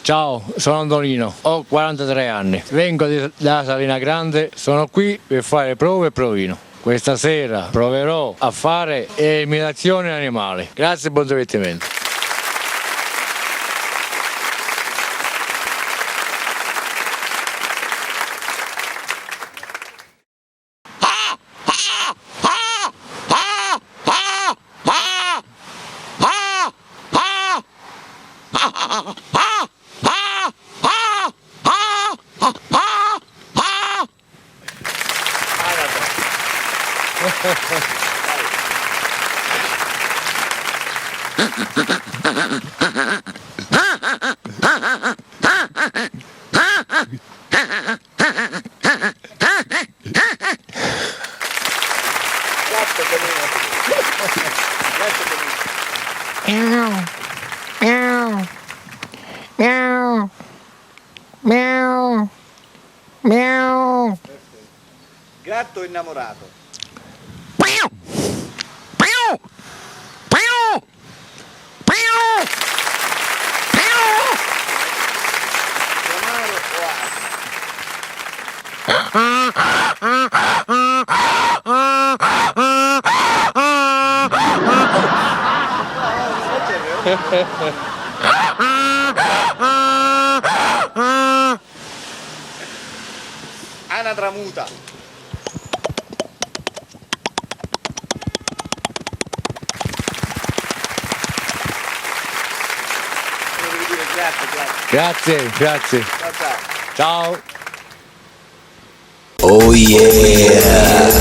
Ciao, sono Antonino, ho 43 anni, vengo da Salina Grande, sono qui per fare prove e provino. Questa sera proverò a fare imitazioni animali. Grazie e buon divertimento. Gatto innamorato. Amaro o Anatra muta. Grazie. Ciao. Oh yeah!